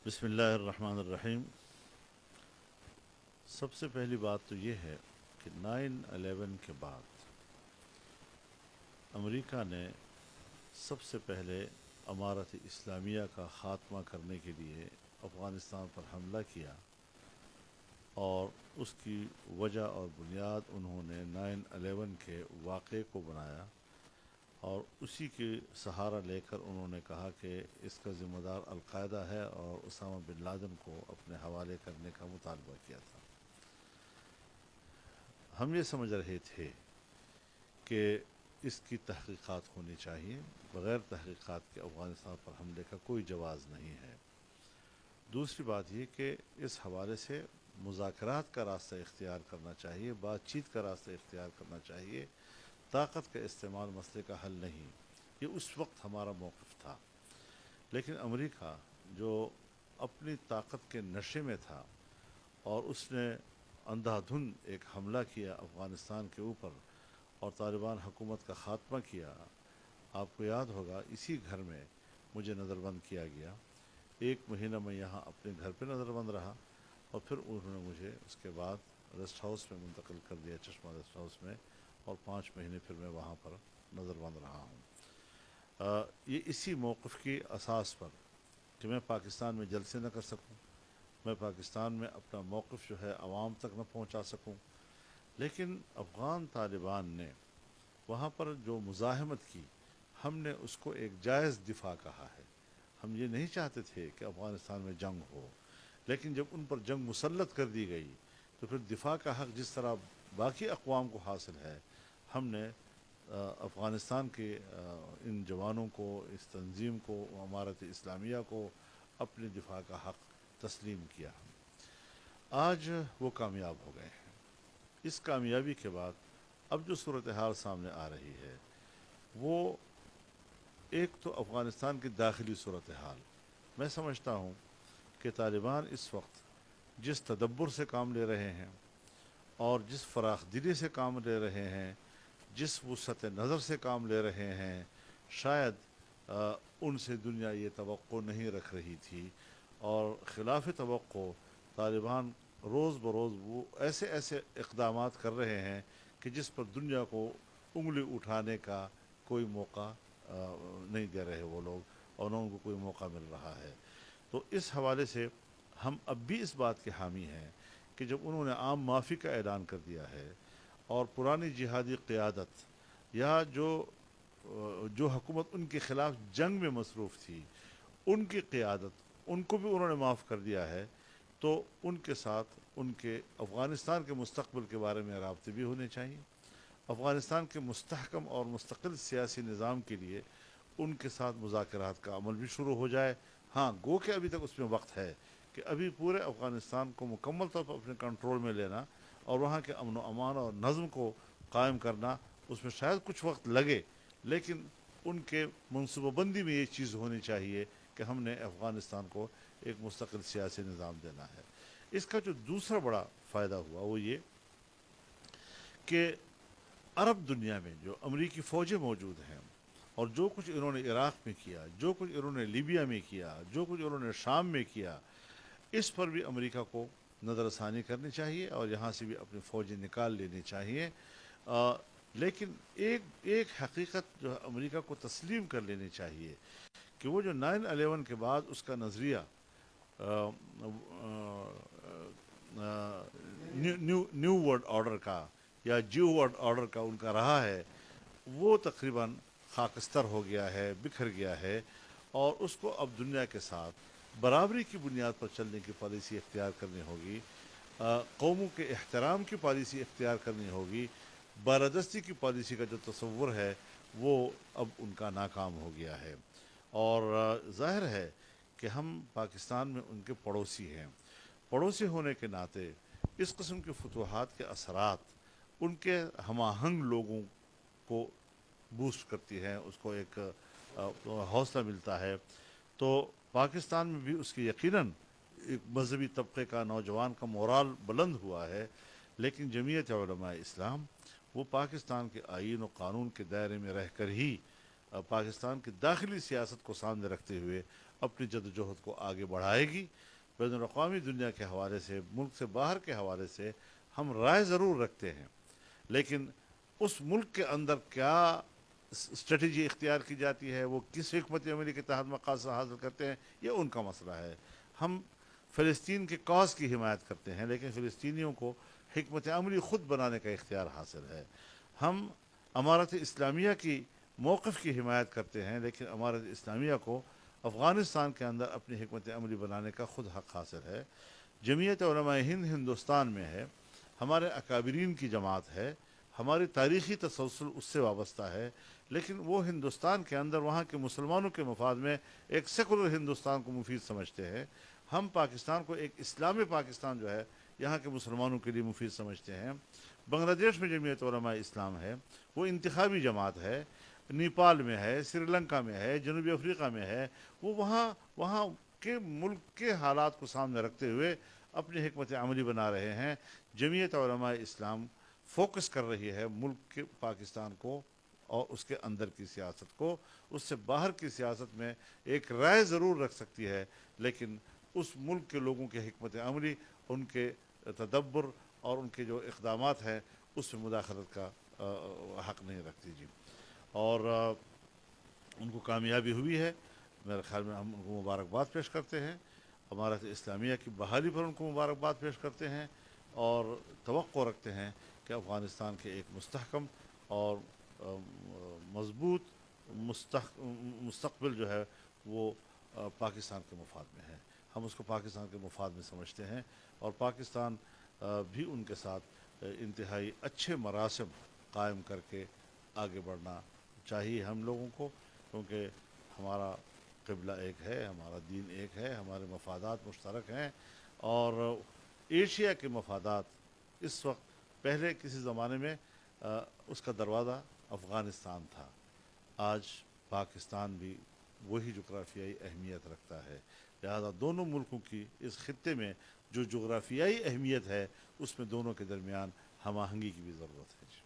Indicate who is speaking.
Speaker 1: بسم اللہ الرحمن الرحیم۔ سب سے پہلی بات تو یہ ہے کہ 9/11 کے بعد امریکہ نے سب سے پہلے امارت اسلامیہ کا خاتمہ کرنے کے لیے افغانستان پر حملہ کیا، اور اس کی وجہ اور بنیاد انہوں نے 9/11 کے واقعے کو بنایا، اور اسی کے سہارا لے کر انہوں نے کہا کہ اس کا ذمہ دار القاعدہ ہے، اور اسامہ بن لادن کو اپنے حوالے کرنے کا مطالبہ کیا تھا۔ ہم یہ سمجھ رہے تھے کہ اس کی تحقیقات ہونی چاہیے، بغیر تحقیقات کے افغانستان پر حملے کا کوئی جواز نہیں ہے۔ دوسری بات یہ کہ اس حوالے سے مذاکرات کا راستہ اختیار کرنا چاہیے، بات چیت کا راستہ اختیار کرنا چاہیے۔ طاقت کا استعمال مسئلے کا حل نہیں، یہ اس وقت ہمارا موقف تھا۔ لیکن امریکہ جو اپنی طاقت کے نشے میں تھا، اور اس نے اندھا دھند ایک حملہ کیا افغانستان کے اوپر اور طالبان حکومت کا خاتمہ کیا۔ آپ کو یاد ہوگا اسی گھر میں مجھے نظر بند کیا گیا، 1 مہینہ میں یہاں اپنے گھر پہ نظر بند رہا، اور پھر انہوں نے مجھے اس کے بعد ریسٹ ہاؤس میں منتقل کر دیا، چشمہ ریسٹ ہاؤس میں، اور 5 مہینے پھر میں وہاں پر نظر بند رہا ہوں۔ یہ اسی موقف کی اساس پر کہ میں پاکستان میں جلسے نہ کر سکوں، میں پاکستان میں اپنا موقف جو ہے عوام تک نہ پہنچا سکوں۔ لیکن افغان طالبان نے وہاں پر جو مزاحمت کی، ہم نے اس کو ایک جائز دفاع کہا ہے۔ ہم یہ نہیں چاہتے تھے کہ افغانستان میں جنگ ہو، لیکن جب ان پر جنگ مسلط کر دی گئی تو پھر دفاع کا حق جس طرح باقی اقوام کو حاصل ہے، ہم نے افغانستان کے ان جوانوں کو، اس تنظیم کو، امارت اسلامیہ کو اپنے دفاع کا حق تسلیم کیا۔ آج وہ کامیاب ہو گئے ہیں۔ اس کامیابی کے بعد اب جو صورتحال سامنے آ رہی ہے وہ ایک تو افغانستان کی داخلی صورتحال، میں سمجھتا ہوں کہ طالبان اس وقت جس تدبر سے کام لے رہے ہیں اور جس فراخ دلی سے کام لے رہے ہیں، جس وسعت نظر سے کام لے رہے ہیں، شاید ان سے دنیا یہ توقع نہیں رکھ رہی تھی، اور خلاف توقع طالبان روز بروز وہ ایسے ایسے اقدامات کر رہے ہیں کہ جس پر دنیا کو انگلی اٹھانے کا کوئی موقع نہیں دے رہے وہ لوگ، اور نہ ان کو کوئی موقع مل رہا ہے۔ تو اس حوالے سے ہم اب بھی اس بات کے حامی ہیں کہ جب انہوں نے عام معافی کا اعلان کر دیا ہے، اور پرانی جہادی قیادت یا جو حکومت ان کے خلاف جنگ میں مصروف تھی، ان کی قیادت، ان کو بھی انہوں نے معاف کر دیا ہے، تو ان کے ساتھ ان کے افغانستان کے مستقبل کے بارے میں رابطے بھی ہونے چاہیے۔ افغانستان کے مستحکم اور مستقل سیاسی نظام کے لیے ان کے ساتھ مذاکرات کا عمل بھی شروع ہو جائے۔ ہاں، گو کہ ابھی تک اس میں وقت ہے کہ ابھی پورے افغانستان کو مکمل طور پر اپنے کنٹرول میں لینا اور وہاں کے امن و امان اور نظم کو قائم کرنا، اس میں شاید کچھ وقت لگے، لیکن ان کے منصوبہ بندی میں یہ چیز ہونی چاہیے کہ ہم نے افغانستان کو ایک مستقل سیاسی نظام دینا ہے۔ اس کا جو دوسرا بڑا فائدہ ہوا وہ یہ کہ عرب دنیا میں جو امریکی فوجیں موجود ہیں، اور جو کچھ انہوں نے عراق میں کیا، جو کچھ انہوں نے لیبیا میں کیا، جو کچھ انہوں نے شام میں کیا، اس پر بھی امریکہ کو نظر ثانی کرنی چاہیے، اور یہاں سے بھی اپنی فوجیں نکال لینی چاہیے۔ لیکن ایک حقیقت جو امریکہ کو تسلیم کر لینی چاہیے کہ وہ جو 9/11 کے بعد اس کا نظریہ نیو ورلڈ آرڈر کا یا جیو ورلڈ آرڈر کا ان کا رہا ہے، وہ تقریباً خاکستر ہو گیا ہے، بکھر گیا ہے، اور اس کو اب دنیا کے ساتھ برابری کی بنیاد پر چلنے کی پالیسی اختیار کرنی ہوگی، قوموں کے احترام کی پالیسی اختیار کرنی ہوگی۔ بالادستی کی پالیسی کا جو تصور ہے وہ اب ان کا ناکام ہو گیا ہے، اور ظاہر ہے کہ ہم پاکستان میں ان کے پڑوسی ہیں۔ پڑوسی ہونے کے ناطے اس قسم کے فتوحات کے اثرات ان کے ہم آہنگ لوگوں کو بوسٹ کرتی ہیں، اس کو ایک حوصلہ ملتا ہے۔ تو پاکستان میں بھی اس کی یقیناً ایک مذہبی طبقے کا، نوجوان کا مورال بلند ہوا ہے، لیکن جمعیت علماء اسلام وہ پاکستان کے آئین و قانون کے دائرے میں رہ کر ہی پاکستان کی داخلی سیاست کو سامنے رکھتے ہوئے اپنی جدوجہد کو آگے بڑھائے گی۔ بین الاقوامی دنیا کے حوالے سے، ملک سے باہر کے حوالے سے ہم رائے ضرور رکھتے ہیں، لیکن اس ملک کے اندر کیا اسٹریٹجی اختیار کی جاتی ہے، وہ کس حکمت عملی کے تحت مقاصد حاصل کرتے ہیں، یہ ان کا مسئلہ ہے۔ ہم فلسطین کے کاز کی حمایت کرتے ہیں، لیکن فلسطینیوں کو حکمت عملی خود بنانے کا اختیار حاصل ہے۔ ہم امارت اسلامیہ کی موقف کی حمایت کرتے ہیں، لیکن امارت اسلامیہ کو افغانستان کے اندر اپنی حکمت عملی بنانے کا خود حق حاصل ہے۔ جمعیت علماء ہند ہندوستان میں ہے، ہمارے اکابرین کی جماعت ہے، ہماری تاریخی تسلسل اس سے وابستہ ہے، لیکن وہ ہندوستان کے اندر وہاں کے مسلمانوں کے مفاد میں ایک سیکولر ہندوستان کو مفید سمجھتے ہیں۔ ہم پاکستان کو ایک اسلامی پاکستان جو ہے یہاں کے مسلمانوں کے لیے مفید سمجھتے ہیں۔ بنگلہ دیش میں جمعیت علماء اسلام ہے، وہ انتخابی جماعت ہے، نیپال میں ہے، سری لنکا میں ہے، جنوبی افریقہ میں ہے، وہ وہاں کے ملک کے حالات کو سامنے رکھتے ہوئے اپنی حکمت عملی بنا رہے ہیں۔ جمعیت علماء اسلام فوکس کر رہی ہے ملک کے پاکستان کو اور اس کے اندر کی سیاست کو، اس سے باہر کی سیاست میں ایک رائے ضرور رکھ سکتی ہے، لیکن اس ملک کے لوگوں کی حکمت عملی، ان کے تدبر اور ان کے جو اقدامات ہیں اس میں مداخلت کا حق نہیں رکھتی جی۔ اور ان کو کامیابی ہوئی ہے، میرے خیال میں ہم ان کو مبارکباد پیش کرتے ہیں، امارت اسلامیہ کی بحالی پر ان کو مبارکباد پیش کرتے ہیں، اور توقع رکھتے ہیں کہ افغانستان کے ایک مستحکم اور مضبوط مستقبل جو ہے وہ پاکستان کے مفاد میں ہے۔ ہم اس کو پاکستان کے مفاد میں سمجھتے ہیں، اور پاکستان بھی ان کے ساتھ انتہائی اچھے مراسم قائم کر کے آگے بڑھنا چاہیے ہم لوگوں کو، کیونکہ ہمارا قبلہ ایک ہے، ہمارا دین ایک ہے، ہمارے مفادات مشترک ہیں، اور ایشیا کے مفادات اس وقت، پہلے کسی زمانے میں اس کا دروازہ افغانستان تھا، آج پاکستان بھی وہی جغرافیائی اہمیت رکھتا ہے، لہذا دونوں ملکوں کی اس خطے میں جو جغرافیائی اہمیت ہے اس میں دونوں کے درمیان ہم آہنگی کی بھی ضرورت ہے۔